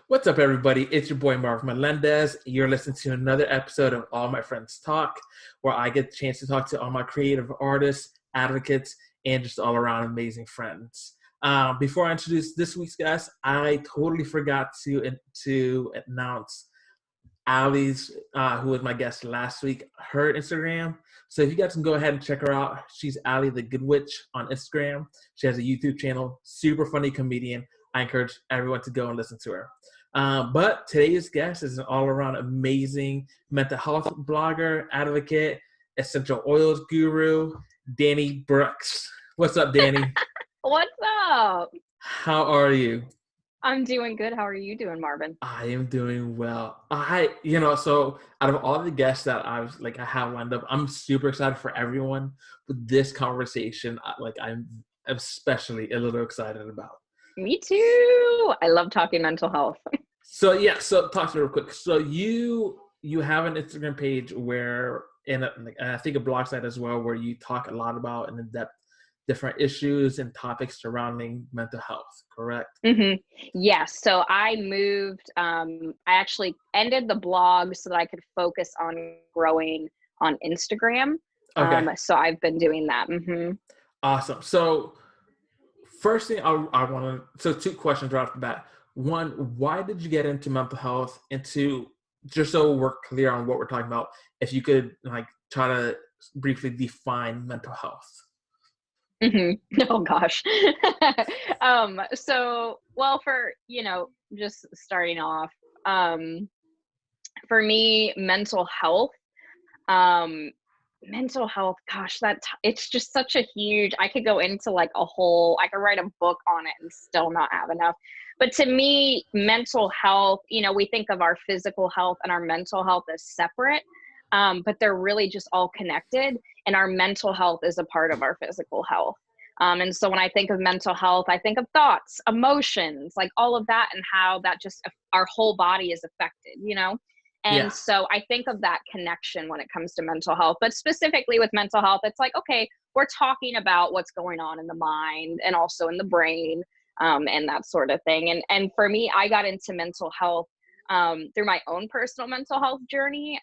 What's up, everybody? It's your boy Marv Melendez. You're listening to another episode of All My Friends Talk, where I get the chance to talk to all my creative artists, advocates, and just all around amazing friends. Before I introduce this week's guest, I totally forgot to announce Ali's, who was my guest last week, her Instagram. So if you guys can go ahead and check her out, she's Ali the Good Witch on Instagram. She has a YouTube channel, super funny comedian. I encourage everyone to go and listen to her. But today's guest is an all-around amazing mental health blogger, advocate, essential oils guru, Dani Brooks. What's up, Dani? What's up? How are you? I'm doing good. How are you doing, Marvin? I am doing well. So out of all the guests that I have lined up, I'm super excited for everyone. But this conversation, I'm especially a little excited about. Me too. I love talking mental health. So talk to me real quick. So you have an Instagram page where, and I think a blog site as well, where you talk a lot about and in depth different issues and topics surrounding mental health, correct? Mm-hmm. Yes. So I moved. I actually ended the blog so that I could focus on growing on Instagram. Okay. So I've been doing that. Mm-hmm. Awesome. So first thing I want to, so two questions right off the bat. One, why did you get into mental health? And two, just so we're clear on what we're talking about, if you could try to briefly define mental health. Mm-hmm. Oh gosh. For just starting off, for me, mental health, gosh, it's just such a huge, I could go into I could write a book on it and still not have enough. But to me, mental health, we think of our physical health and our mental health as separate, but they're really just all connected. And our mental health is a part of our physical health. And so when I think of mental health, I think of thoughts, emotions, like all of that, and how that just our whole body is affected. And Yeah. so I think of that connection when it comes to mental health, but specifically with mental health, it's like, okay, we're talking about what's going on in the mind and also in the brain, and that sort of thing. And for me, I got into mental health through my own personal mental health journey.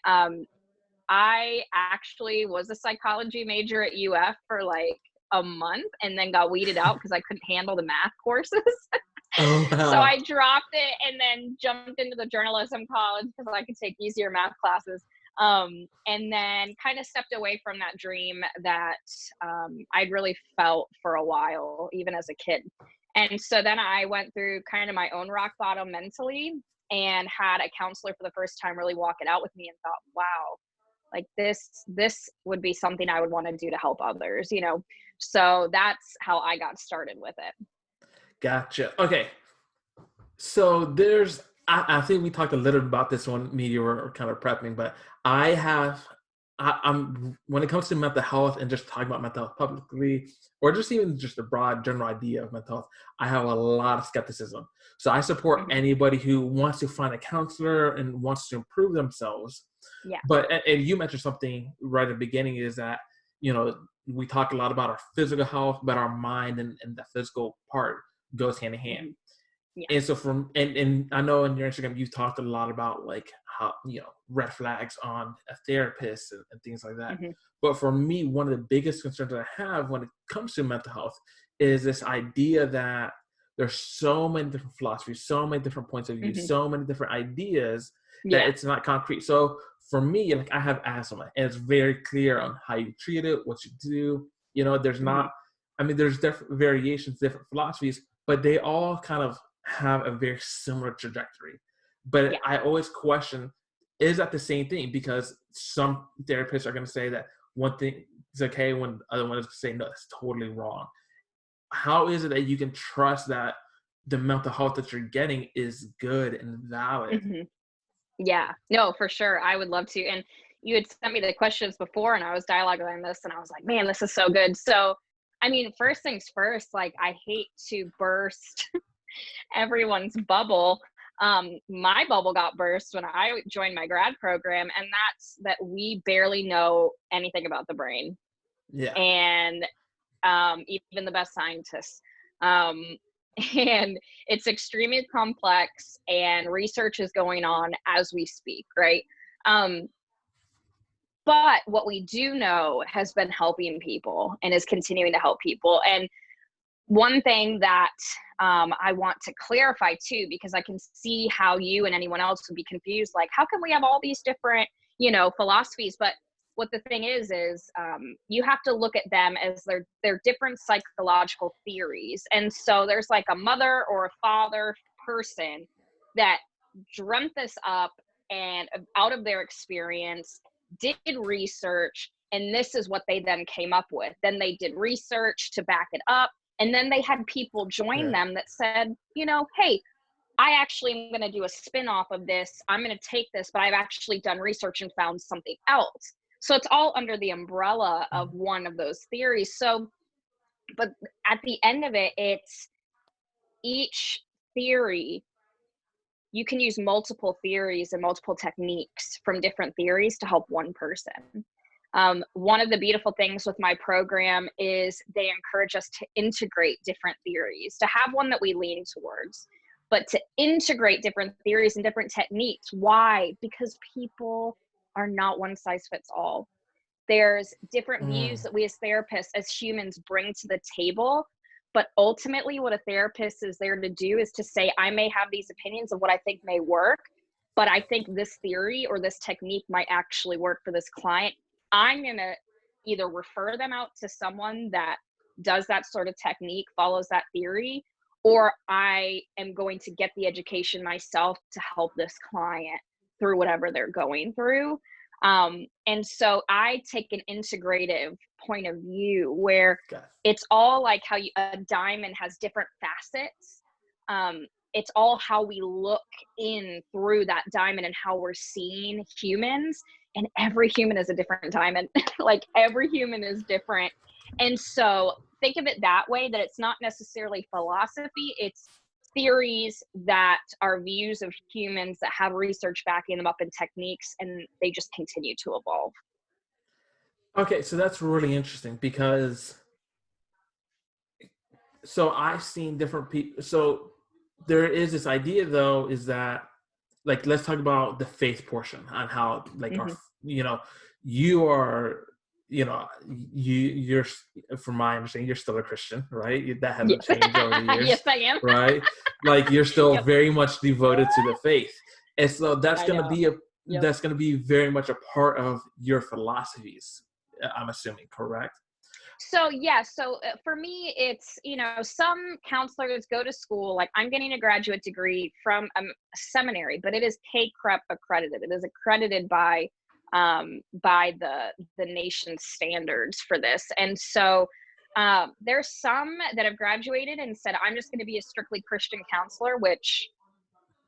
I actually was a psychology major at UF for a month and then got weeded out because I couldn't handle the math courses. Oh, wow. So I dropped it and then jumped into the journalism college because I could take easier math classes. And then kind of stepped away from that dream that I'd really felt for a while, even as a kid. And so then I went through kind of my own rock bottom mentally and had a counselor for the first time really walk it out with me and thought, wow, like this would be something I would want to do to help others, So that's how I got started with it. Gotcha. Okay. So I think we talked a little bit about this when me you were kind of prepping, but I'm when it comes to mental health and just talking about mental health publicly, or just even just a broad general idea of mental health, I have a lot of skepticism. So I support anybody who wants to find a counselor and wants to improve themselves. Yeah. But and you mentioned something right at the beginning is that, we talk a lot about our physical health, but our mind and the physical part goes hand in hand. Yeah. And so and I know on your Instagram, you've talked a lot about how, red flags on a therapist and things like that. Mm-hmm. But for me, one of the biggest concerns that I have when it comes to mental health is this idea that there's so many different philosophies, so many different points of view, so many different ideas that it's not concrete. So for me, I have asthma, and it's very clear on how you treat it, what you do. There's not, there's different variations, different philosophies, but they all kind of have a very similar trajectory. But I always question, is that the same thing? Because some therapists are going to say that one thing is okay when the other one is saying, no, that's totally wrong. How is it that you can trust that the mental health that you're getting is good and valid? Yeah, no, for sure. I would love to. And you had sent me the questions before and I was dialoguing on this and I was like, man, this is so good. So, first things first, I hate to burst everyone's bubble. My bubble got burst when I joined my grad program, and that's that we barely know anything about the brain. Yeah. And even the best scientists. and it's extremely complex, and research is going on as we speak, right? Um, but what we do know has been helping people and is continuing to help people. And one thing that I want to clarify too, because I can see how you and anyone else would be confused, like, how can we have all these different, philosophies? But what the thing is you have to look at them as they're different psychological theories. And so there's like a mother or a father person that dreamt this up and out of their experience did research, and this is what they then came up with. Then they did research to back it up, and then they had people join Yeah. them that said, hey, I actually am going to do a spin off of this. I'm going to take this, but I've actually done research and found something else. So it's all under the umbrella of one of those theories. So, but at the end of it, it's each theory. You can use multiple theories and multiple techniques from different theories to help one person. One of the beautiful things with my program is they encourage us to integrate different theories, to have one that we lean towards, but to integrate different theories and different techniques. Why? Because people are not one size fits all. There's different views Mm. that we as therapists, as humans, bring to the table. But ultimately, what a therapist is there to do is to say, I may have these opinions of what I think may work, but I think this theory or this technique might actually work for this client. I'm going to either refer them out to someone that does that sort of technique, follows that theory, or I am going to get the education myself to help this client through whatever they're going through. And so I take an integrative point of view where Got it's all like how a diamond has different facets. It's all how we look in through that diamond and how we're seeing humans. And every human is a different diamond. Like every human is different. And so think of it that way, that it's not necessarily philosophy, it's theories that are views of humans that have research backing them up and techniques, and they just continue to evolve. Okay, so that's really interesting because so I've seen different people. So there is this idea though, is that like let's talk about the faith portion on how like our Hmm. you are you're from my understanding you're still a Christian, right? That hasn't Yes. changed over the Yes, years, I am. right? Like you're still Yep. very much devoted to the faith, and so that's I going to know. be Yep. that's going to be very much a part of your philosophies, I'm assuming, correct? So yeah, for me, it's some counselors go to school. Like I'm getting a graduate degree from a seminary, but it is CACREP accredited. It is accredited by the nation's standards for this. And so there's some that have graduated and said, I'm just going to be a strictly Christian counselor, which,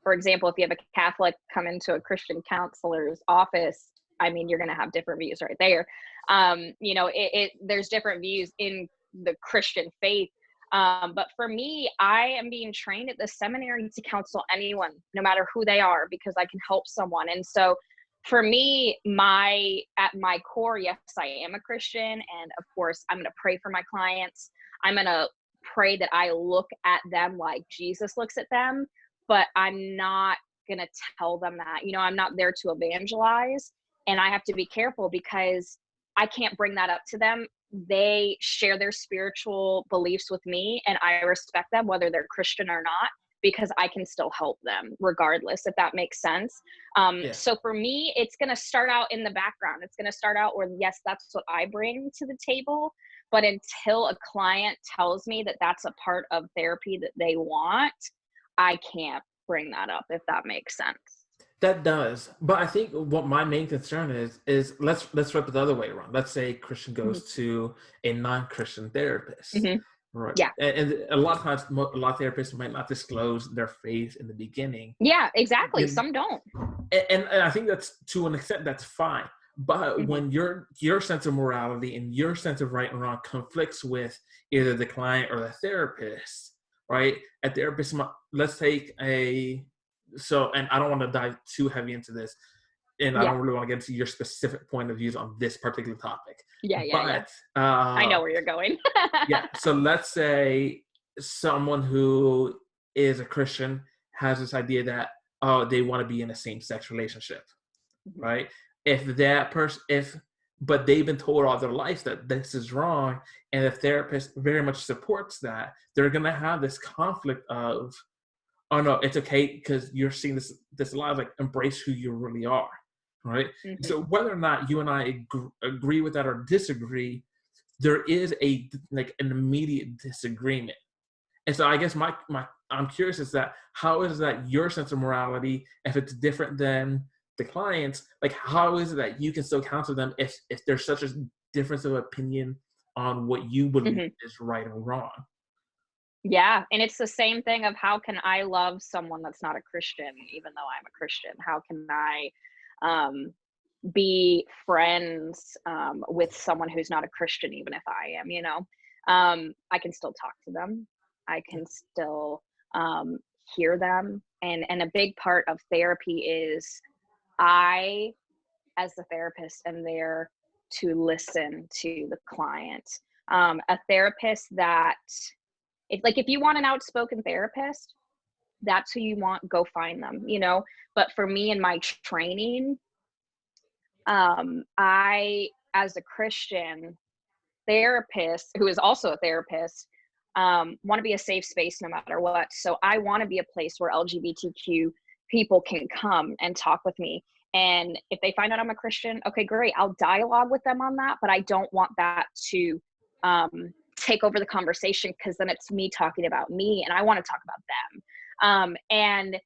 for example, if you have a Catholic come into a Christian counselor's office, I mean, you're going to have different views right there. There's different views in the Christian faith. But for me, I am being trained at the seminary to counsel anyone, no matter who they are, because I can help someone. And so for me, at my core, yes, I am a Christian. And of course, I'm going to pray for my clients. I'm going to pray that I look at them like Jesus looks at them, but I'm not going to tell them that. I'm not there to evangelize. And I have to be careful because I can't bring that up to them. They share their spiritual beliefs with me, and I respect them, whether they're Christian or not, because I can still help them regardless, if that makes sense. Yeah. So for me, it's going to start out in the background. It's going to start out where, yes, that's what I bring to the table. But until a client tells me that that's a part of therapy that they want, I can't bring that up, if that makes sense. That does, but I think what my main concern is let's flip it the other way around. Let's say Christian Hmm. goes to a non-Christian therapist, Hmm. right? Yeah. And a lot of times, a lot of therapists might not disclose their faith in the beginning. Yeah, exactly. And, Some don't. and I think that's, to an extent, that's fine. But Hmm. when your sense of morality and your sense of right and wrong conflicts with either the client or the therapist, right? A therapist, let's take a and I don't want to dive too heavy into this, and I Yeah. don't really want to get into your specific point of views on this particular topic. Yeah. Yeah. Yeah. But I know where you're going. yeah, so let's say someone who is a Christian has this idea that, oh, they want to be in a same-sex relationship, Mhm. right? If that person, if but they've been told all their life that this is wrong, and the therapist very much supports that, they're gonna have this conflict of, oh no, it's okay because you're seeing this a lot of like embrace who you really are, right? Mhm. So whether or not you and I agree with that or disagree, there is a like an immediate disagreement. And so I guess my I'm curious is that how is that your sense of morality, if it's different than the client's, like how is it that you can still counsel them if there's such a difference of opinion on what you believe Mhm. is right and wrong? Yeah, and it's the same thing of how can I love someone that's not a Christian even though I'm a Christian? How can I um be friends with someone who's not a Christian even if I am, you know? I can still talk to them. I can still um hear them, and a big part of therapy is I, as the therapist, am there to listen to the client. A therapist that, if you want an outspoken therapist, that's who you want, go find them, you know. But for me in my training, I, as a Christian therapist who is also a therapist, want to be a safe space no matter what. So I want to be a place where LGBTQ people can come and talk with me. And if they find out I'm a Christian, okay, great. I'll dialogue with them on that, but I don't want that to take over the conversation because then it's me talking about me and I want to talk about them. And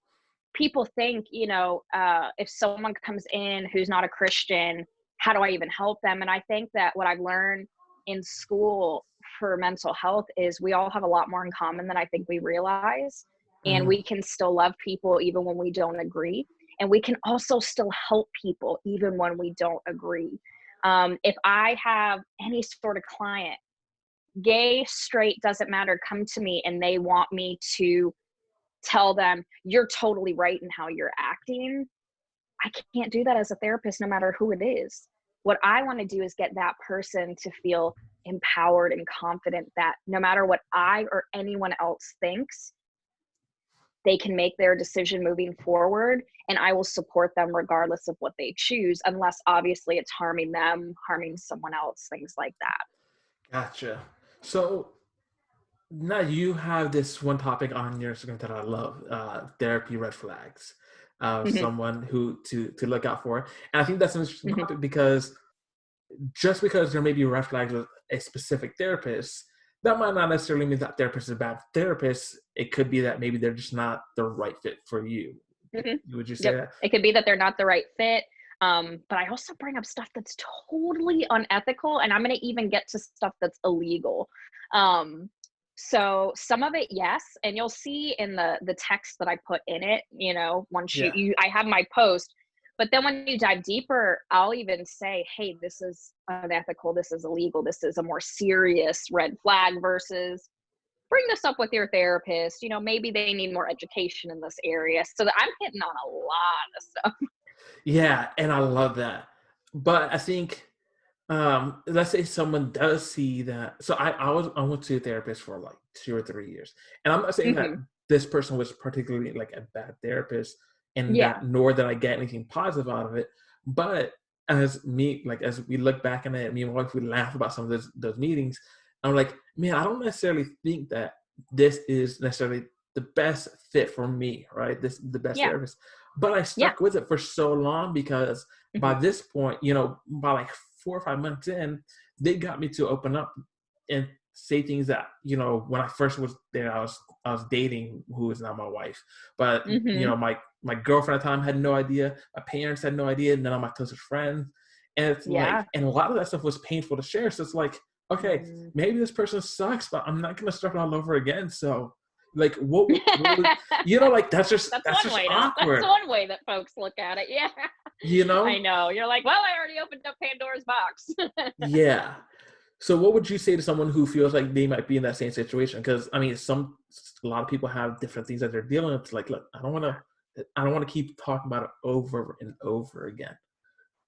people think, if someone comes in who's not a Christian, how do I even help them? And I think that what I've learned in school for mental health is we all have a lot more in common than I think we realize. And Mhm. we can still love people even when we don't agree. And we can also still help people even when we don't agree. If I have any sort of client, gay, straight, doesn't matter, come to me and they want me to tell them you're totally right in how you're acting, I can't do that as a therapist, no matter who it is. What I want to do is get that person to feel empowered and confident that no matter what I or anyone else thinks, they can make their decision moving forward. And I will support them regardless of what they choose, unless obviously it's harming them, harming someone else, things like that. Gotcha. So now you have this one topic on your Instagram that I love, therapy red flags, Mhm, someone who to look out for. And I think that's an interesting mhm. topic because just because there may be red flags with a specific therapist, that might not necessarily mean that therapist is a bad therapist. It could be that maybe they're just not the right fit for you. Mhm. Would you say Yep. that? It could be that they're not the right fit. But I also bring up stuff that's totally unethical, and I'm going to even get to stuff that's illegal. Um, so some of it, yes, and you'll see in the text that I put in it. Once Yeah. I have my post, but then when you dive deeper, I'll even say, hey, this is unethical, this is illegal, this is a more serious red flag versus bring this up with your therapist. Maybe they need more education in this area. So that I'm hitting on a lot of stuff. Yeah, and I love that. But I think let's say someone does see that. So I went to a therapist for like 2 or 3 years, and I'm not saying that Hmm. this person was particularly like a bad therapist, and Yeah. that nor did I get anything positive out of it. But as we look back on it, me and my wife, we laugh about some of those meetings. I'm like, man, I don't necessarily think that this is necessarily the best fit for me, right? This the best Yeah. therapist. But I Yeah. stuck with it for so long because by Hmm. this point, by like 4 or 5 months in, they got me to open up and say things that, when I first was there, I was dating who is now my wife. But Hmm. my girlfriend at the time had no idea, my parents had no idea, none of my closest friends. And it's like, Yeah. and a lot of that stuff was painful to share. So it's like, okay, Mm. maybe this person sucks, but I'm not gonna start all over again. So like what would like that's just That's awkward, one way that folks look at it. Yeah. you I know? know. You're like, well, I already opened up Pandora's box. Yeah. So what would you say to someone who feels like they might be in that same situation? Because I mean, a lot of people have different things that they're dealing with. It's like, look, I don't want to keep talking about it over and over again.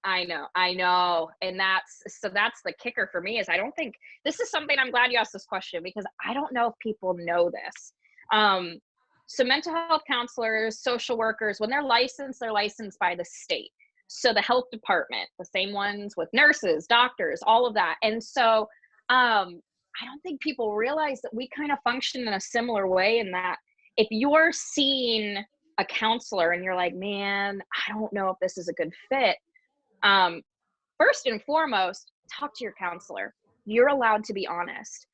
I know. And that's the kicker for me is I don't think this is something I'm glad you asked this question because I don't know if people know this. Um, so mental health counselors, social workers, when they're licensed by the state. So the health department, the same ones with nurses, doctors, all of that. And so I don't think people realize that we kind of function in a similar way in that if you're seeing a counselor and you're like, man, I don't know if this is a good fit, um, first and foremost, talk to your counselor. You're allowed to be honest.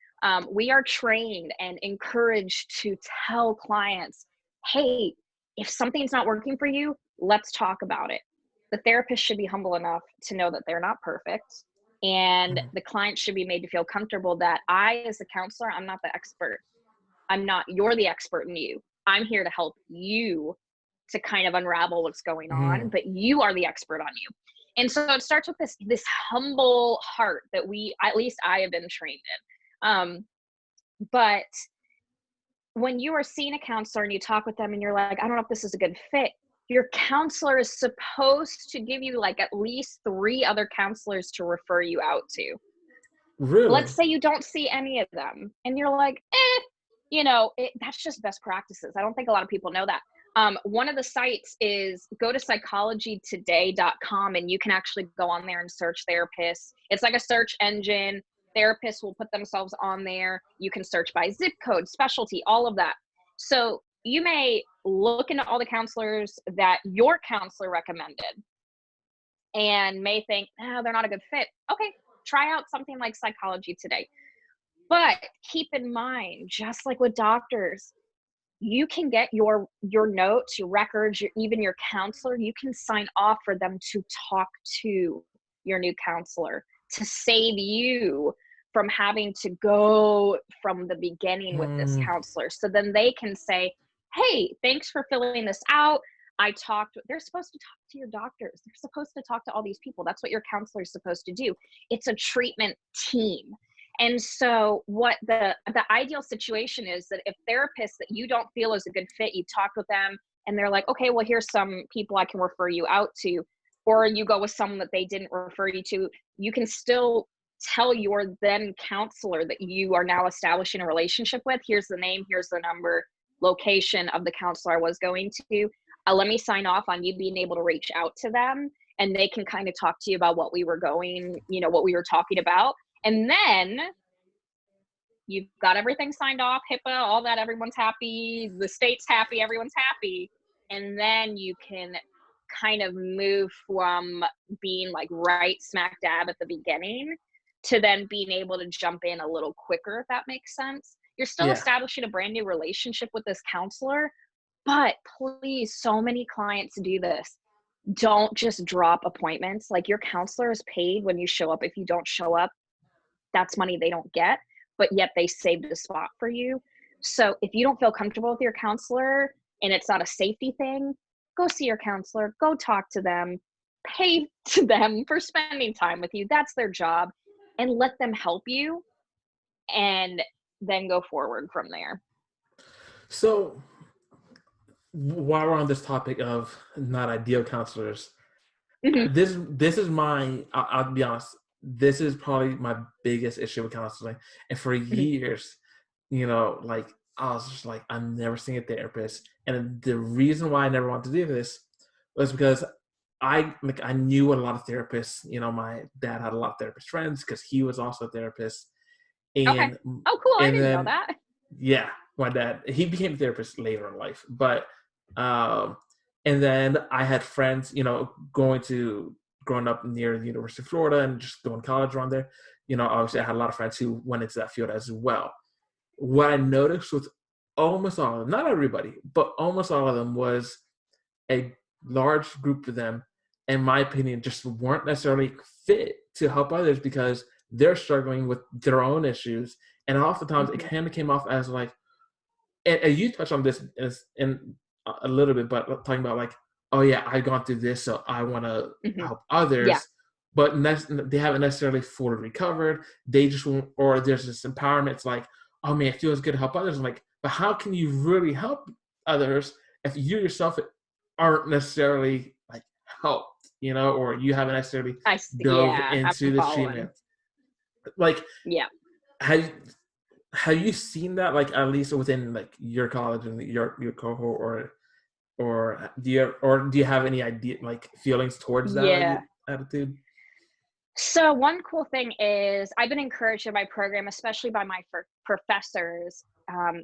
We are trained and encouraged to tell clients, hey, if something's not working for you, let's talk about it. The therapist should be humble enough to know that they're not perfect. And Mhm. the client should be made to feel comfortable that I, as a counselor, I'm not the expert. You're the expert in you. I'm here to help you to kind of unravel what's going on, Mhm. but you are the expert on you. And so it starts with this humble heart that at least I have been trained in. But when you are seeing a counselor and you talk with them and you're like, I don't know if this is a good fit, your counselor is supposed to give you like at least 3 other counselors to refer you out to. Let's Really? say you don't see any of them and you're like, that's just best practices. I don't think a lot of people know that. One of the sites is go to psychologytoday.com and you can actually go on there and search therapists. It's like a search engine. Therapists will put themselves on there. You can search by zip code, specialty, all of that. So you may look into all the counselors that your counselor recommended and may think, oh, they're not a good fit. Okay, try out something like Psychology Today. But keep in mind, just like with doctors, you can get your notes, your records, even your counselor, you can sign off for them to talk to your new counselor to save you from having to go from the beginning with this Mm. counselor. So then they can say, hey, thanks for filling this out. They're supposed to talk to your doctors. They're supposed to talk to all these people. That's what your counselor is supposed to do. It's a treatment team. And so what the ideal situation is that if therapists that you don't feel is a good fit, you talk with them and they're like, okay, well, here's some people I can refer you out to, or you go with someone that they didn't refer you to, you can still tell your then counselor that you are now establishing a relationship with, here's the name, here's the number, location of the counselor I was going to. Let me sign off on you being able to reach out to them and they can kind of talk to you about what we were talking about. And then you've got everything signed off, HIPAA, all that, everyone's happy, the state's happy, everyone's happy. And then you can kind of move from being like right smack dab at the beginning to then being able to jump in a little quicker, if that makes sense. You're still Yeah. establishing a brand new relationship with this counselor, but please, so many clients do this. Don't just drop appointments. Like your counselor is paid when you show up. If you don't show up, that's money they don't get, but yet they saved a spot for you. So if you don't feel comfortable with your counselor and it's not a safety thing, go see your counselor, go talk to them, pay to them for spending time with you. That's their job, and let them help you and then go forward from there. So while we're on this topic of not ideal counselors, Mhm, this is I'll be honest, this is probably my biggest issue with counseling. And for mhm, years, like I was just like, I'm never seeing a therapist. And the reason why I never wanted to do this was because I knew a lot of therapists. My dad had a lot of therapist friends because he was also a therapist. okay. And Oh, cool, I and didn't know then that. yeah, my dad, he became a therapist later in life. But um and then I had friends, growing up near the University of Florida and just going to college around there. Obviously I had a lot of friends who went into that field as well. What I noticed with almost all of them, not everybody, but almost all of them, was a large group of them, in my opinion, just weren't necessarily fit to help others because they're struggling with their own issues. And oftentimes it Mhm, kind of came off as like, and you touched on this in a little bit, but talking about like, oh yeah, I've gone through this, so I want to mhm. help Yeah. others, but they haven't necessarily fully recovered. They just won't, or there's this empowerment. It's like, oh man, it feels good to help others. I'm like, but how can you really help others if you yourself aren't necessarily like helped? you know, or you haven't necessarily dove Yeah, into I'm the following. treatment. Like, Yeah. have have you seen that, like, at least within like your college and your cohort, or do you have any idea, like, feelings towards that Yeah. attitude? So one cool thing is I've been encouraged in my program, especially by my professors.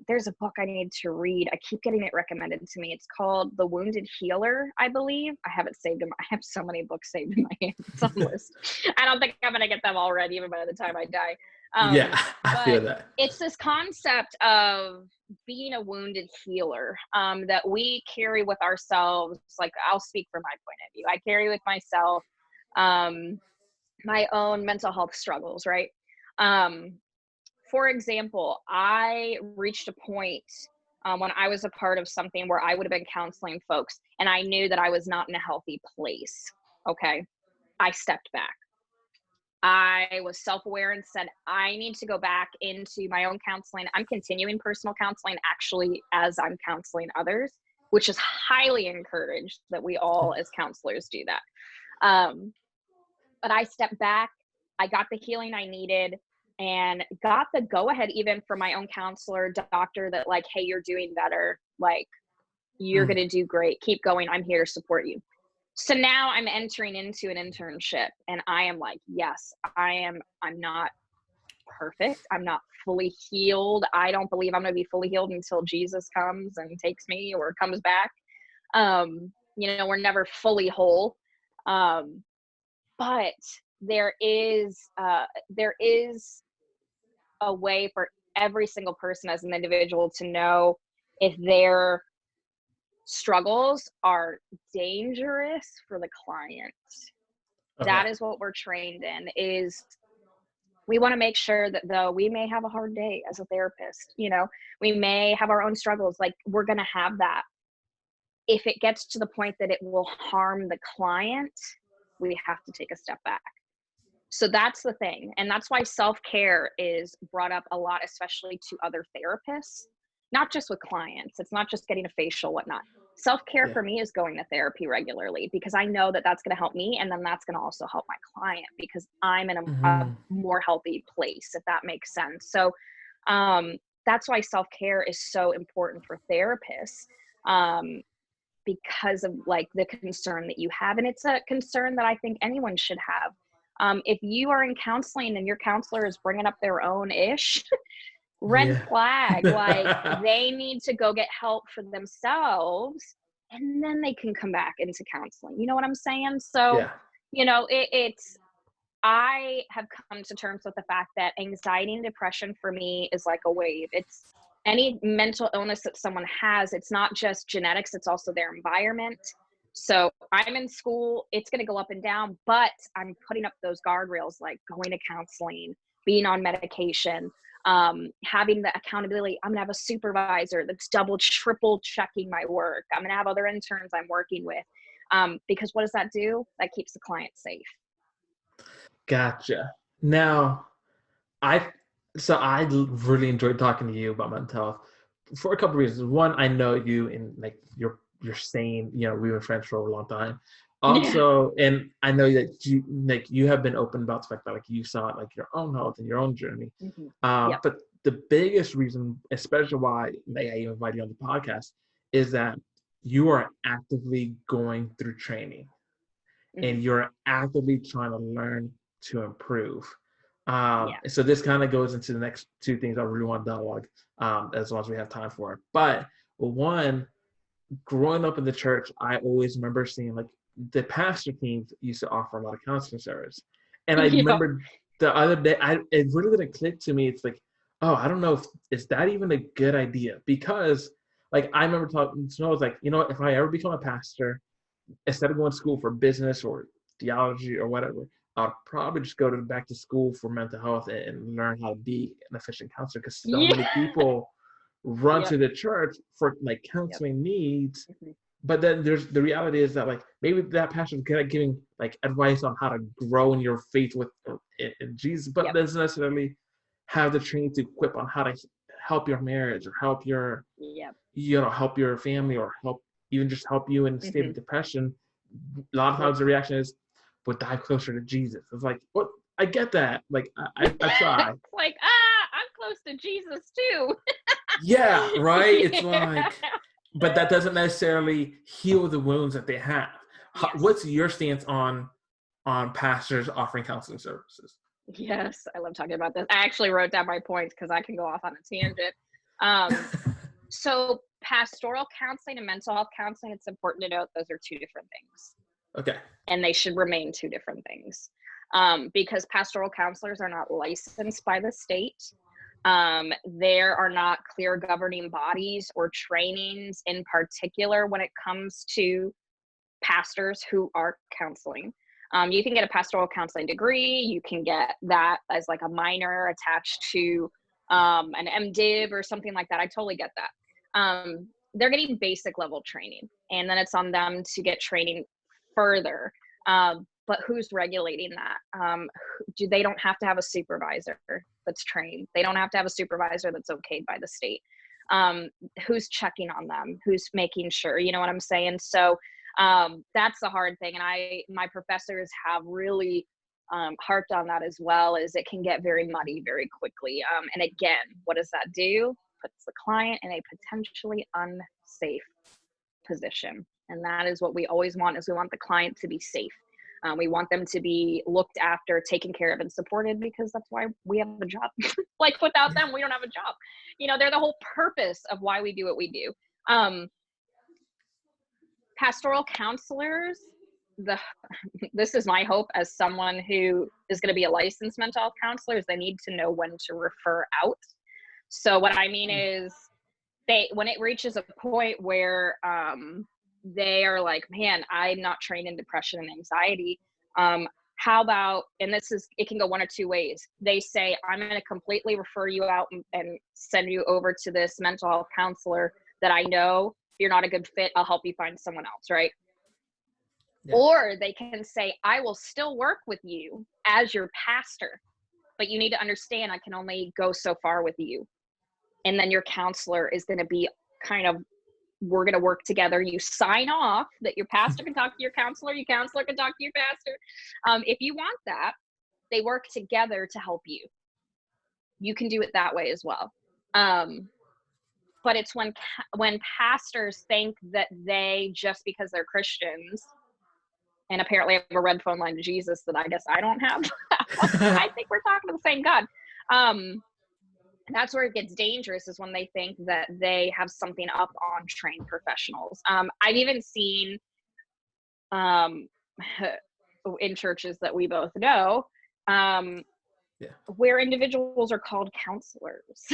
There's a book I need to read. I keep getting it recommended to me. It's called The Wounded Healer, I believe. I have it saved I have so many books saved in my Amazon list. I don't think I'm going to get them all read even by the time I die. Yeah, I But feel that. it's this concept of being a wounded healer, that we carry with ourselves. Like, I'll speak from my point of view. I carry with myself um, my own mental health struggles, right? Um, for example, I reached a point when I was a part of something where I would have been counseling folks, and I knew that I was not in a healthy place. Okay. I stepped back. I was self aware and said, I need to go back into my own counseling. I'm continuing personal counseling actually as I'm counseling others, which is highly encouraged that we all as counselors do that. Um, but I stepped back. I got the healing I needed and got the go ahead even from my own counselor, doctor, that like, hey, you're doing better. Like, you're Mm, going to do great. Keep going. I'm here to support you. So now I'm entering into an internship and I am like, yes, I'm not perfect. I'm not fully healed. I don't believe I'm going to be fully healed until Jesus comes and takes me or comes back. We're never fully whole. Um, but there is a way for every single person as an individual to know if their struggles are dangerous for the client. okay. That is what we're trained in, is we want to make sure that though we may have a hard day as a therapist, we may have our own struggles, like we're going to have that. If it gets to the point that it will harm the client, we have to take a step back. So that's the thing. And that's why self-care is brought up a lot, especially to other therapists, not just with clients. It's not just getting a facial, whatnot. Self-care Yeah. for me is going to therapy regularly because I know that that's going to help me. And then that's going to also help my client because I'm in a Hmm. more healthy place, if that makes sense. So um, that's why self-care is so important for therapists. Um, because of like the concern that you have. And it's a concern that I think anyone should have. If you are in counseling and your counselor is bringing up their own ish, red Yeah. flag, like they need to go get help for themselves and then they can come back into counseling. You know what I'm saying? So, Yeah. it's, I have come to terms with the fact that anxiety and depression for me is like a wave. It's any mental illness that someone has, it's not just genetics, it's also their environment. So I'm in school, it's going to go up and down, but I'm putting up those guardrails like going to counseling, being on medication, having the accountability. I'm going to have a supervisor that's double, triple checking my work. I'm going to have other interns I'm working with. Because what does that do? That keeps the client safe. Gotcha. Now, I I really enjoyed talking to you about mental health for a couple of reasons. One, I know you, and like you're sane. You know, we were friends for a long time. Yeah. Also, and I know that you have been open about the fact that like you saw it like your own health and your own journey. Hmm. Yep. But the biggest reason, especially why like, I invited you on the podcast, is that you are actively going through training Hmm. and you're actively trying to learn to improve. Yeah. So this kind of goes into the next two things I really want to dialogue, as long as we have time for it. But one, growing up in the church, I always remember seeing like the pastor teams used to offer a lot of counseling service, and I Yep. remember the other day, it really didn't click to me. It's like, oh, I don't know if is that even a good idea, because like I remember talking to Snow, I was like, if I ever become a pastor, instead of going to school for business or theology or whatever, I'll probably just go back to school for mental health and learn how to be an efficient counselor, because so Yeah. many people run Yep. to the church for like Yep. counseling needs. Hmm. But then there's the reality is that like maybe that pastor is good at giving like advice on how to grow in your faith with in Jesus, but Yep. doesn't necessarily have the training to equip on how to help your marriage or help your Yep. help your family, or help even just help you in a state Hmm. of depression. a lot of times the reaction is, but dive closer to Jesus. It's like, what? I get that. Like, I try. It's like, I'm close to Jesus too. Yeah, right? It's Yeah. like, but that doesn't necessarily heal the wounds that they have. Yes. What's your stance on pastors offering counseling services? Yes, I love talking about this. I actually wrote down my points because I can go off on a tangent. Um, so pastoral counseling and mental health counseling, it's important to note those are two different things. Okay. And they should remain two different things. Because pastoral counselors are not licensed by the state. There are not clear governing bodies or trainings in particular when it comes to pastors who are counseling. You can get a pastoral counseling degree. You can get that as like a minor attached to an MDiv or something like that. I totally get that. They're getting basic level training, and then it's on them to get training further. But who's regulating that? They don't have to have a supervisor that's trained. They don't have to have a supervisor that's okayed by the state. Who's checking on them? Who's making sure? You know what I'm saying? So that's the hard thing. And my professors have really harped on that as well, is it can get very muddy very quickly. And again, what does that do? Puts the client in a potentially unsafe position. And that is what we always want, is we want the client to be safe. We want them to be looked after, taken care of, and supported, because that's why we have a job. Like without them, we don't have a job. You know, they're the whole purpose of why we do what we do. Pastoral counselors, this is my hope as someone who is going to be a licensed mental health counselor, is they need to know when to refer out. So what I mean is, when it reaches a point where they are like, man, I'm not trained in depression and anxiety. How about, and it can go one or two ways. They say, I'm going to completely refer you out and send you over to this mental health counselor that I know if you're not a good fit, I'll help you find someone else, right? Yeah. Or they can say, I will still work with you as your pastor, but you need to understand I can only go so far with you. And then your counselor is going to be kind of, we're going to work together. You sign off that your pastor can talk to your counselor can talk to your pastor. If you want that, they work together to help you. You can do it that way as well. But it's when pastors think that they, just because they're Christians, and apparently I have a red phone line to Jesus that I guess I don't have. I think we're talking to the same God. That's where it gets dangerous, is when they think that they have something up on trained professionals. I've even seen in churches that we both know, where individuals are called counselors,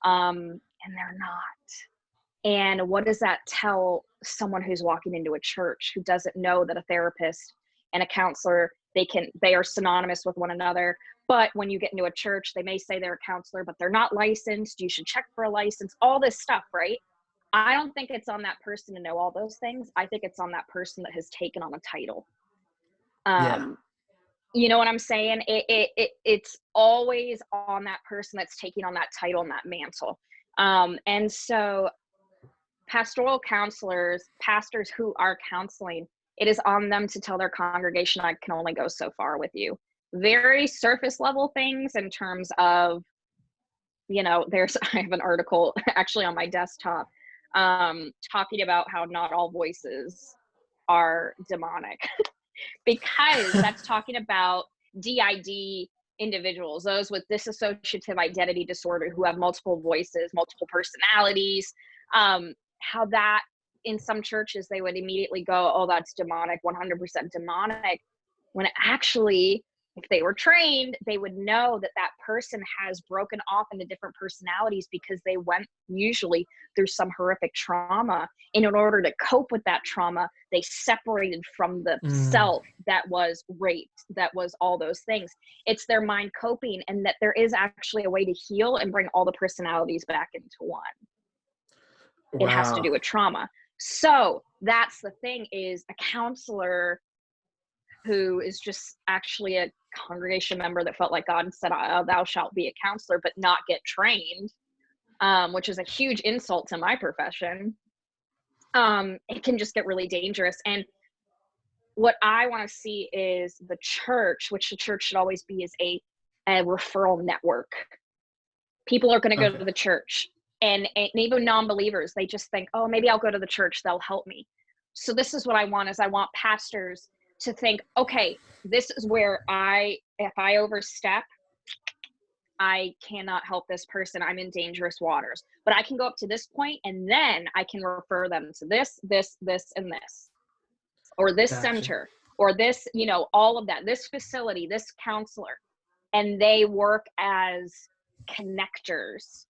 and they're not. And what does that tell someone who's walking into a church who doesn't know that a therapist and a counselor, they are synonymous with one another? But when you get into a church, they may say they're a counselor, but they're not licensed. You should check for a license, all this stuff, right? I don't think it's on that person to know all those things. I think it's on that person that has taken on a title. You know what I'm saying? It's always on that person that's taking on that title and that mantle. And so pastoral counselors, pastors who are counseling, it is on them to tell their congregation, I can only go so far with you. Very surface level things in terms of, you know, I have an article actually on my desktop talking about how not all voices are demonic because that's talking about DID individuals, those with dissociative identity disorder who have multiple voices, multiple personalities, how that in some churches they would immediately go, oh, that's demonic, 100% demonic, when actually, if they were trained, they would know that that person has broken off into different personalities because they went usually through some horrific trauma. And in order to cope with that trauma, they separated from the self that was raped, that was all those things. It's their mind coping, and that there is actually a way to heal and bring all the personalities back into one. Wow. It has to do with trauma. So that's the thing, is a counselor who is just actually a congregation member that felt like God said, oh, thou shalt be a counselor, but not get trained, which is a huge insult to my profession. It can just get really dangerous. And what I want to see is the church, which the church should always be, is a referral network. People are going to go Okay. to the church, and even non-believers, they just think, oh, maybe I'll go to the church, they'll help me. So this is what I want, is I want pastors to think, okay, this is where if I overstep, I cannot help this person. I'm in dangerous waters. But I can go up to this point, and then I can refer them to this, and this, or this Gotcha. center, or this, all of that, this facility, this counselor. And they work as connectors.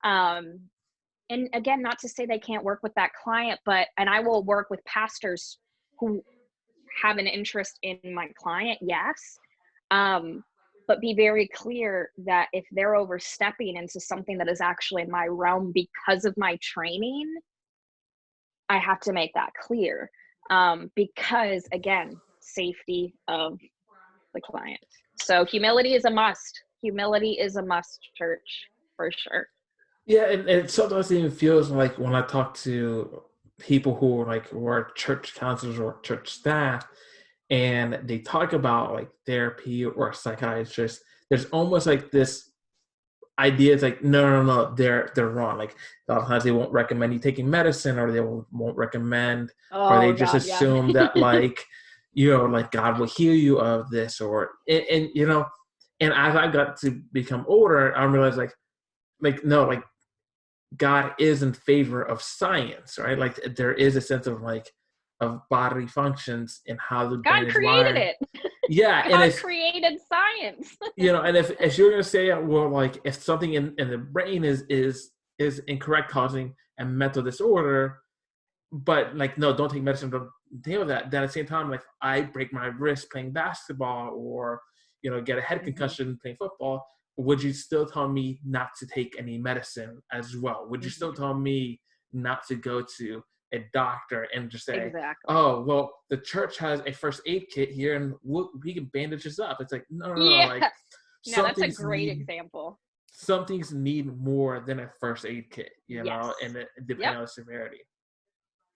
And again, not to say they can't work with that client, and I will work with pastors who have an interest in my client, yes. But be very clear that if they're overstepping into something that is actually in my realm because of my training, I have to make that clear. Because again, safety of the client. So humility is a must. Humility is a must, church, for sure. Yeah, and it sometimes even feels like when I talk to people who are church counselors or church staff, and they talk about like therapy or psychiatrists, there's almost like this idea. It's like no, they're wrong. Like a lot of times they won't recommend you taking medicine, or they won't recommend, or they Oh just God, yeah. assume that like God will heal you of this, or and and as I got to become older, I realized like no, like God is in favor of science, right? Like there is a sense of bodily functions and how the God brain is created wired. it. Yeah, and God created science. and if you're gonna say, well, like if something in the brain is incorrect, causing a mental disorder, but like no, don't take medicine, don't deal with that. Then at the same time, like I break my wrist playing basketball, or get a head Mm-hmm. concussion playing football, would you still tell me not to take any medicine as well? Would you still Mm-hmm. tell me not to go to a doctor and just say, Exactly. oh, well, the church has a first aid kit here and we can bandage this up? It's like, no, Yeah. like No, some that's a things great need example. some things need more than a first aid kit, Yes. and Yep. depending on the severity.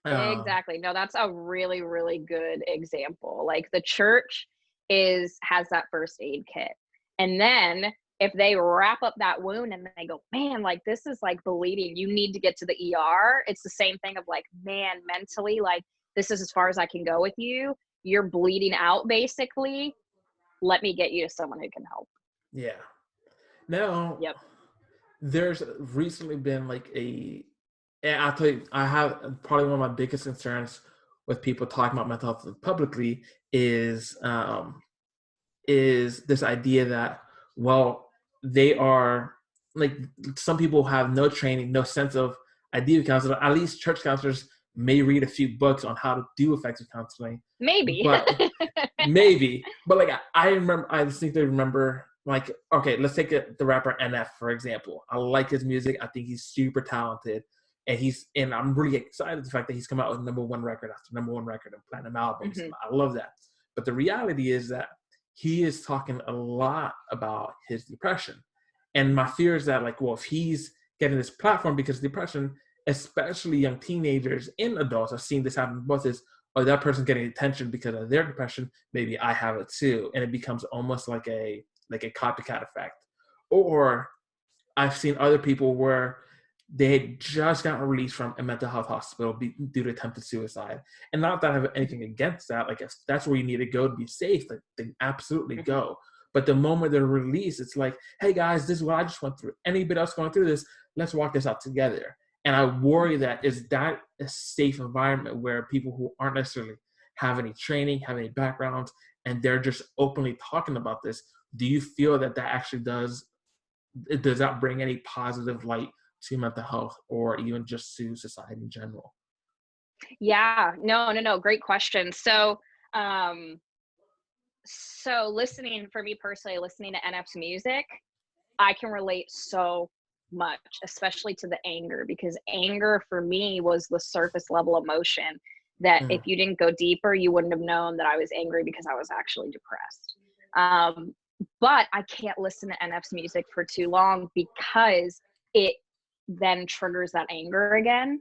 Um, Exactly. No, that's a really, really good example. Like the church has that first aid kit. And then if they wrap up that wound and they go, man, like this is like bleeding, you need to get to the ER. It's the same thing of like, man, mentally, like this is as far as I can go with you. You're bleeding out basically. Let me get you to someone who can help. yeah. Now, Yep. there's recently been and I'll tell you, I have probably one of my biggest concerns with people talking about mental health publicly is this idea that, well, they are like, some people have no training, no sense of idea of counseling. At least church counselors may read a few books on how to do effective counseling, Maybe. but maybe. But like I distinctly remember, like, okay, let's take the rapper NF for example. I like his music. I think he's super talented, and I'm really excited the fact that he's come out with number one record after number one record and platinum albums. Hmm. I love that. But the reality is that he is talking a lot about his depression, and my fear is that, like, well, if he's getting this platform because of depression, especially young teenagers and adults, I've seen this happen both, is, or that person's getting attention because of their depression, maybe I have it too, and it becomes almost like a copycat effect. Or I've seen other people where they had just gotten released from a mental health hospital due to attempted suicide. And not that I have anything against that. Like, if that's where you need to go to be safe, like, then absolutely Hmm. go. But the moment they're released, it's like, hey guys, this is what I just went through. Anybody else going through this? Let's walk this out together. And I worry that, is that a safe environment where people who aren't necessarily have any training, have any backgrounds, and they're just openly talking about this? Do you feel that actually does that bring any positive light to mental health, or even just to society in general? Yeah. No. Great question. Um, so listening for me personally, listening to NF's music, I can relate so much, especially to the anger, because anger for me was the surface level emotion that if Mm, you didn't go deeper, you wouldn't have known that I was angry because I was actually depressed. Um, but I can't listen to NF's music for too long because it then triggers that anger again.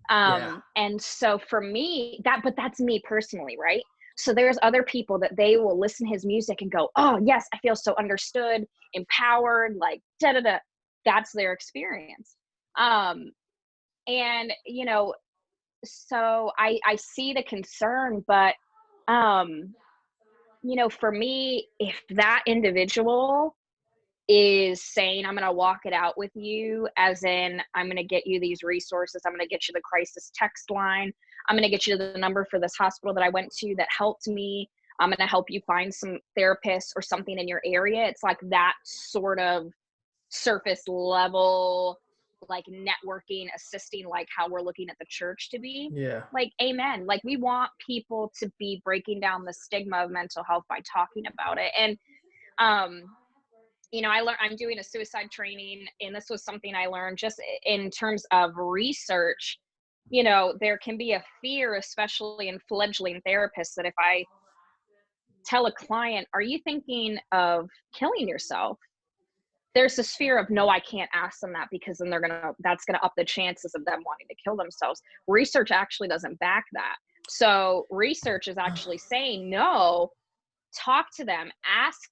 yeah. And so for me, but that's me personally, right? So there's other people that they will listen to his music and go, oh yes, I feel so understood, empowered, like da da da. That's their experience. And so I see the concern, but for me, if that individual is saying, I'm going to walk it out with you, as in, I'm going to get you these resources, I'm going to get you the crisis text line, I'm going to get you the number for this hospital that I went to that helped me, I'm going to help you find some therapists or something in your area. It's like that sort of surface level, like networking, assisting, like how we're looking at the church to be. Yeah. Like, amen. Like, we want people to be breaking down the stigma of mental health by talking about it. And I'm doing a suicide training, and this was something I learned just in terms of research. There can be a fear, especially in fledgling therapists, that if I tell a client, are you thinking of killing yourself? There's this fear of, no, I can't ask them that, because then that's gonna up the chances of them wanting to kill themselves. Research actually doesn't back that. So research is actually saying, no, talk to them, ask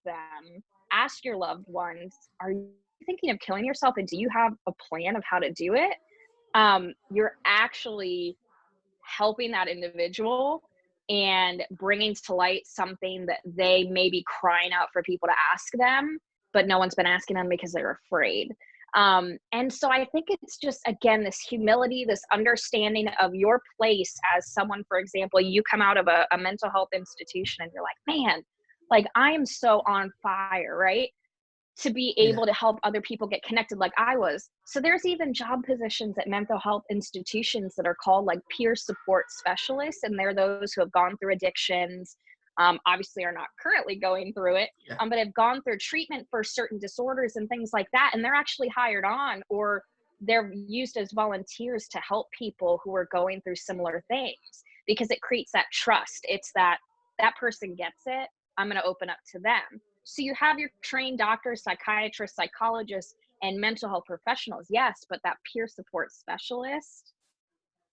your loved ones, are you thinking of killing yourself, and do you have a plan of how to do it? You're actually helping that individual and bringing to light something that they may be crying out for people to ask them, but no one's been asking them because they're afraid. And so I think it's just, again, this humility, this understanding of your place as someone. For example, you come out of a mental health institution and you're like, man, like, I am so on fire, right? To be Yeah. able to help other people get connected like I was. So there's even job positions at mental health institutions that are called like peer support specialists. And they're those who have gone through addictions, obviously are not currently going through it, Yeah. but have gone through treatment for certain disorders and things like that. And they're actually hired on, or they're used as volunteers to help people who are going through similar things, because it creates that trust. It's that person gets it, I'm going to open up to them. So you have your trained doctors, psychiatrists, psychologists, and mental health professionals, yes, but that peer support specialist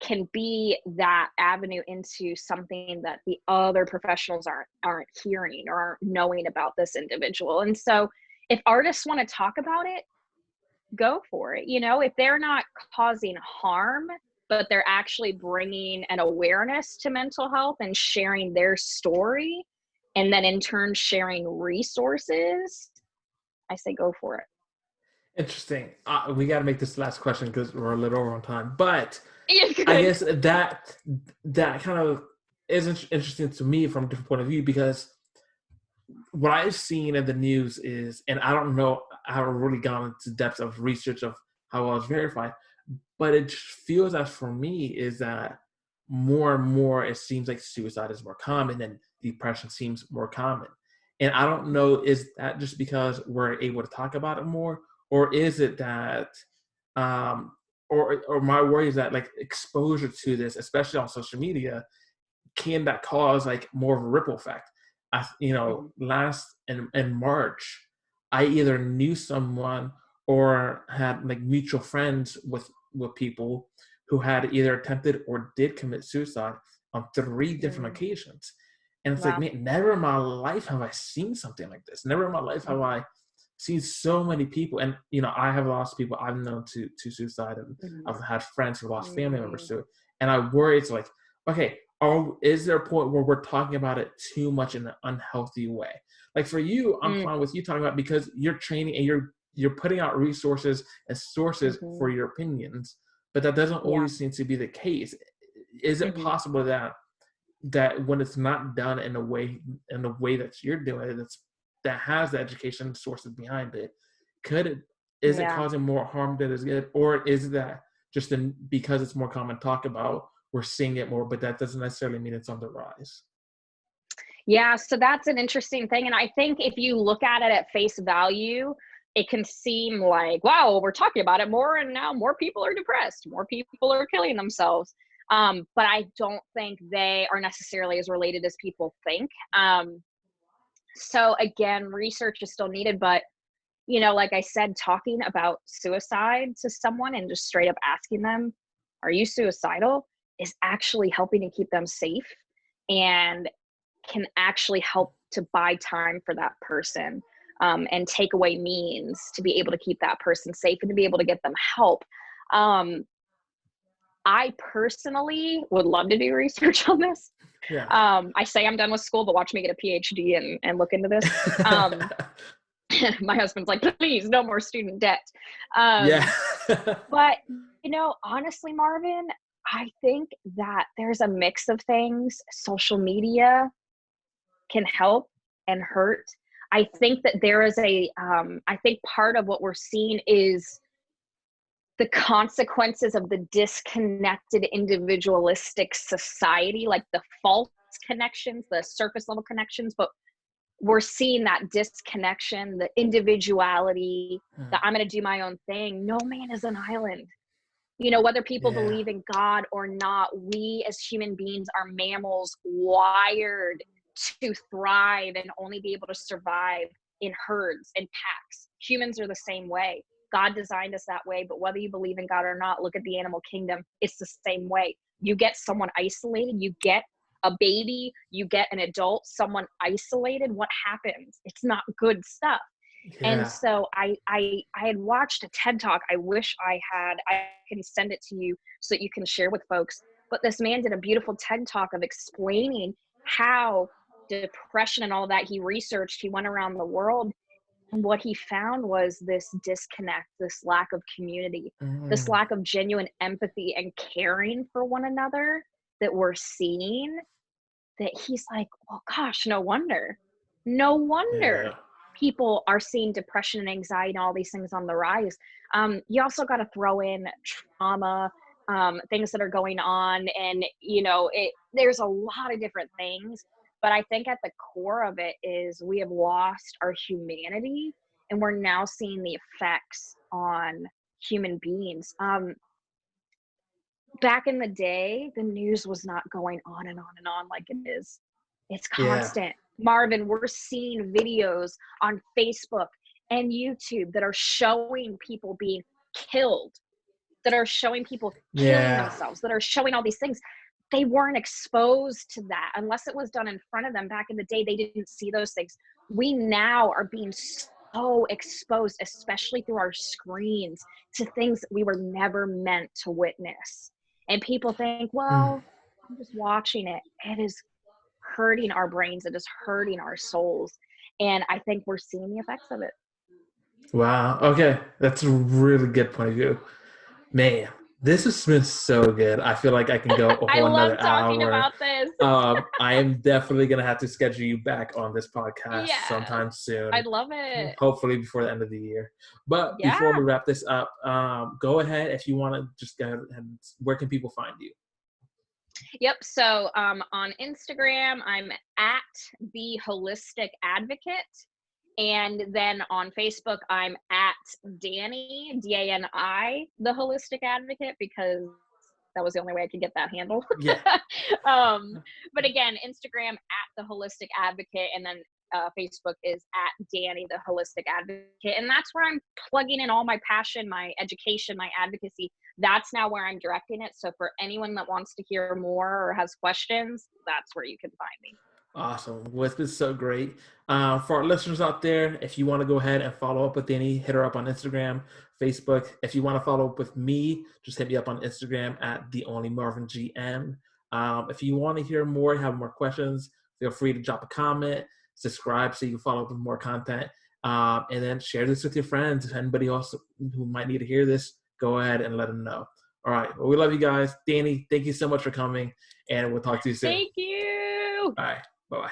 can be that avenue into something that the other professionals aren't hearing or aren't knowing about this individual. And so if artists want to talk about it, go for it. If they're not causing harm, but they're actually bringing an awareness to mental health and sharing their story, and then in turn sharing resources, I say go for it. Interesting. We got to make this last question because we're a little over on time. But Yeah, I good. guess that kind of is interesting to me from a different point of view, because what I've seen in the news is, and I don't know, I haven't really gone into depth of research of how well it's verified, but it feels as for me is that more and more it seems like suicide is more common and depression seems more common. And I don't know, is that just because we're able to talk about it more, or is it that, um, or my worry is that like exposure to this, especially on social media, can that cause like more of a ripple effect? Last in March, I either knew someone or had like mutual friends with people who had either attempted or did commit suicide on 3 different occasions. And it's like, Wow. man, never in my life have I seen something like this. Never in my life have I seen so many people. And I have lost people I've known to suicide, and I've had friends who lost family members to it. And I worry it's like, okay, is there a point where we're talking about it too much in an unhealthy way? Like for you, I'm fine with you talking about it because you're training and you're putting out resources and sources for your opinions, but that doesn't Yeah. always seem to be the case. Is it Mhm. possible that when it's not done in a way that you're doing it, that has the education sources behind it, is it Yeah. causing more harm than is good, or is that just because it's more common talk about, we're seeing it more, but that doesn't necessarily mean it's on the rise? Yeah, so that's an interesting thing. And I think if you look at it at face value, it can seem like, wow, we're talking about it more, and now more people are depressed, more people are killing themselves. But I don't think they are necessarily as related as people think. So again, research is still needed, but like I said, talking about suicide to someone and just straight up asking them, are you suicidal, is actually helping to keep them safe and can actually help to buy time for that person, and take away means to be able to keep that person safe and to be able to get them help. I personally would love to do research on this. Yeah. I say I'm done with school, but watch me get a PhD and look into this. My husband's like, please, no more student debt. Yeah. But, honestly, Marvin, I think that there's a mix of things. Social media can help and hurt. I think that there is I think part of what we're seeing is the consequences of the disconnected individualistic society, like the false connections, the surface level connections, but we're seeing that disconnection, the individuality, that I'm going to do my own thing. No man is an island. Whether people Yeah. believe in God or not, we as human beings are mammals wired to thrive and only be able to survive in herds and packs. Humans are the same way. God designed us that way, but whether you believe in God or not, look at the animal kingdom. It's the same way. You get someone isolated, you get a baby, you get an adult, someone isolated, what happens? It's not good stuff. And Yeah. so I had watched a TED Talk. I wish I can send it to you so that you can share with folks. But this man did a beautiful TED Talk of explaining how depression and all that he researched, he went around the world, and what he found was this disconnect, this lack of community, this lack of genuine empathy and caring for one another that we're seeing, that he's like, well, gosh, no wonder Yeah. people are seeing depression and anxiety and all these things on the rise. You also got to throw in trauma, things that are going on, and there's a lot of different things. But I think at the core of it is we have lost our humanity, and we're now seeing the effects on human beings. Back in the day, the news was not going on and on and on like it is. It's Yeah. constant. Marvin, we're seeing videos on Facebook and YouTube that are showing people being killed, that are showing people killing Yeah. themselves, that are showing all these things. They weren't exposed to that unless it was done in front of them. Back in the day, they didn't see those things. We now are being so exposed, especially through our screens, to things that we were never meant to witness. And people think, well, I'm just watching it. It is hurting our brains. It is hurting our souls. And I think we're seeing the effects of it. Wow. Okay. That's a really good point of view. Man, this has been so good. I feel like I can go a I whole love another talking hour. about this. I am definitely going to have to schedule you back on this podcast Yeah, sometime soon, I'd love it. hopefully before the end of the year. But before Yeah. we wrap this up, go ahead if you want to just go ahead and where can people find you? Yep. So on Instagram, I'm at the Holistic Advocate. And then on Facebook, I'm at Dani, Dani, the Holistic Advocate, because that was the only way I could get that handle. Yeah. But again, Instagram at the Holistic Advocate, and then Facebook is at Dani, the Holistic Advocate. And that's where I'm plugging in all my passion, my education, my advocacy. That's now where I'm directing it. So for anyone that wants to hear more or has questions, that's where you can find me. Awesome. Well, it's been so great. For our listeners out there, if you want to go ahead and follow up with Dani, hit her up on Instagram, Facebook. If you want to follow up with me, just hit me up on Instagram at TheOnlyMarvinGM. If you want to hear more, have more questions, feel free to drop a comment, subscribe so you can follow up with more content, and then share this with your friends. If anybody else who might need to hear this, go ahead and let them know. All right. Well, we love you guys. Dani, thank you so much for coming, and we'll talk to you soon. Thank you. All right. Bye-bye.